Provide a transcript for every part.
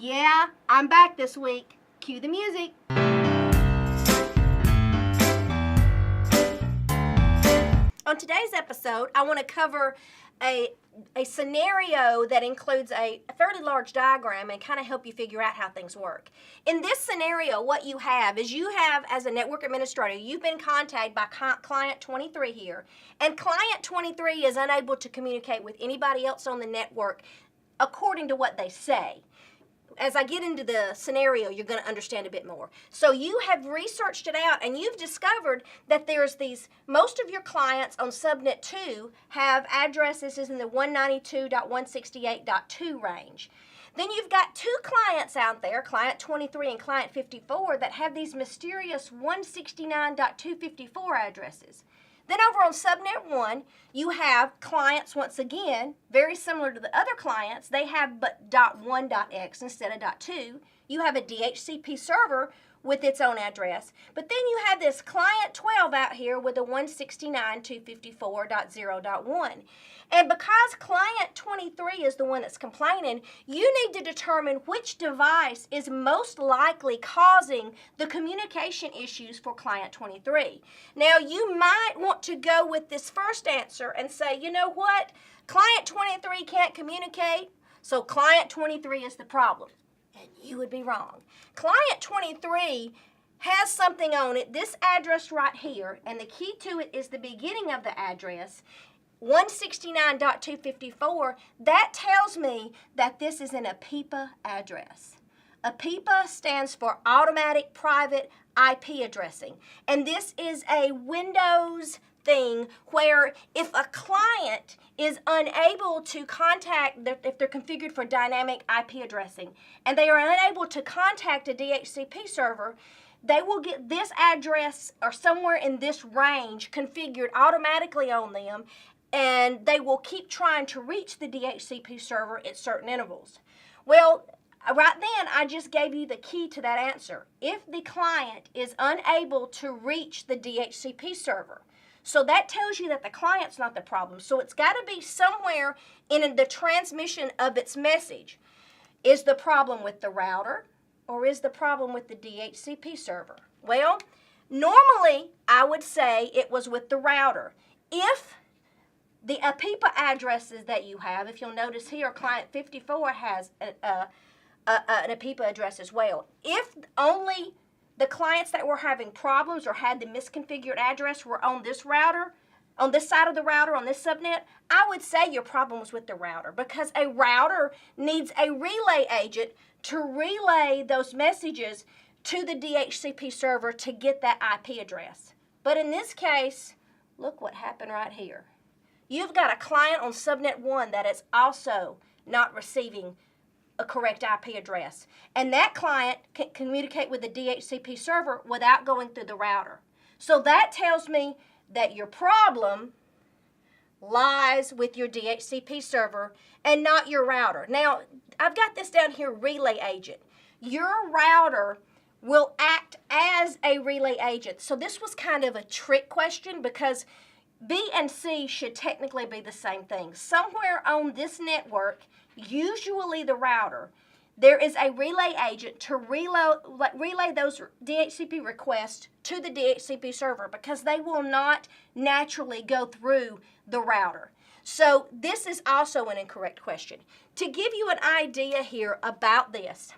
Yeah, I'm back this week. Cue the music. On today's episode, I want to cover a scenario that includes a fairly large diagram and kind of help you figure out how things work. In this scenario, what you have is as a network administrator, you've been contacted by client 23 here, and client 23 is unable to communicate with anybody else on the network according to what they say. As I get into the scenario, you're going to understand a bit more. So you have researched it out, and you've discovered that there's most of your clients on subnet 2 have addresses in the 192.168.2 range. Then you've got two clients out there, client 23 and client 54, that have these mysterious 169.254 addresses. Then over on subnet 1, you have clients, once again, very similar to the other clients. They have but .1.x instead of .2. You have a DHCP server with its own address. But then you have this client 12 out here with a 169.254.0.1. And because client 23 is the one that's complaining, you need to determine which device is most likely causing the communication issues for client 23. Now, you might want to go with this first answer and say, you know what? Client 23 can't communicate, so client 23 is the problem. And you would be wrong. Client 23 has something on it, this address right here, and the key to it is the beginning of the address, 169.254. That tells me that this is an Apipa address. Apipa stands for Automatic Private IP Addressing, and this is a Windows thing where if a client is unable to contact, if they're configured for dynamic IP addressing, and they are unable to contact a DHCP server, they will get this address or somewhere in this range configured automatically on them, and they will keep trying to reach the DHCP server at certain intervals. Well, right then, I just gave you the key to that answer. If the client is unable to reach the DHCP server, so that tells you that the client's not the problem. So it's got to be somewhere in the transmission of its message. Is the problem with the router, or is the problem with the DHCP server? Well, normally I would say it was with the router. If the Apipa addresses that you have, if you'll notice here, client 54 has an Apipa address as well. If only the clients that were having problems or had the misconfigured address were on this router, on this side of the router, on this subnet, I would say your problem was with the router, because a router needs a relay agent to relay those messages to the DHCP server to get that IP address. But in this case, look what happened right here. You've got a client on subnet 1 that is also not receiving a correct IP address. And that client can communicate with the DHCP server without going through the router. So that tells me that your problem lies with your DHCP server and not your router. Now, I've got this down here, relay agent. Your router will act as a relay agent. So this was kind of a trick question, because B and C should technically be the same thing. Somewhere on this network, usually the router, there is a relay agent to relay those DHCP requests to the DHCP server, because they will not naturally go through the router. So this is also an incorrect question. To give you an idea here about this,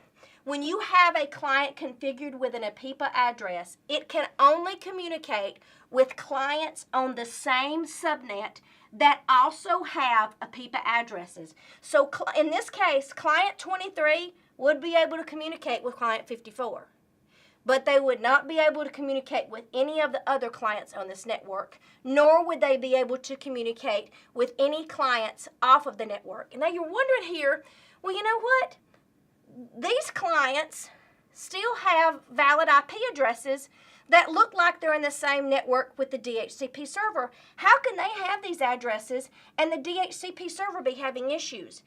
when you have a client configured with an Apipa address, it can only communicate with clients on the same subnet that also have Apipa addresses. So in this case, client 23 would be able to communicate with client 54, but they would not be able to communicate with any of the other clients on this network, nor would they be able to communicate with any clients off of the network. And now you're wondering here, well, you know what? These clients still have valid IP addresses that look like they're in the same network with the DHCP server. How can they have these addresses and the DHCP server be having issues?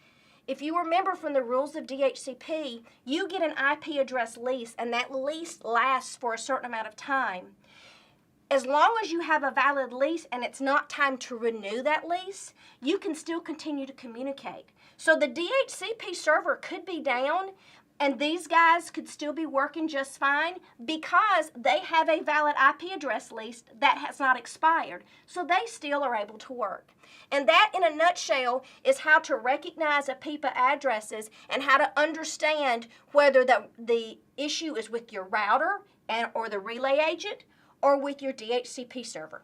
If you remember from the rules of DHCP, you get an IP address lease, and that lease lasts for a certain amount of time. As long as you have a valid lease and it's not time to renew that lease, you can still continue to communicate. So the DHCP server could be down, And these guys could still be working just fine because they have a valid IP address list that has not expired. So they still are able to work. And that, in a nutshell, is how to recognize Apipa addresses and how to understand whether the issue is with your router or the relay agent or with your DHCP server.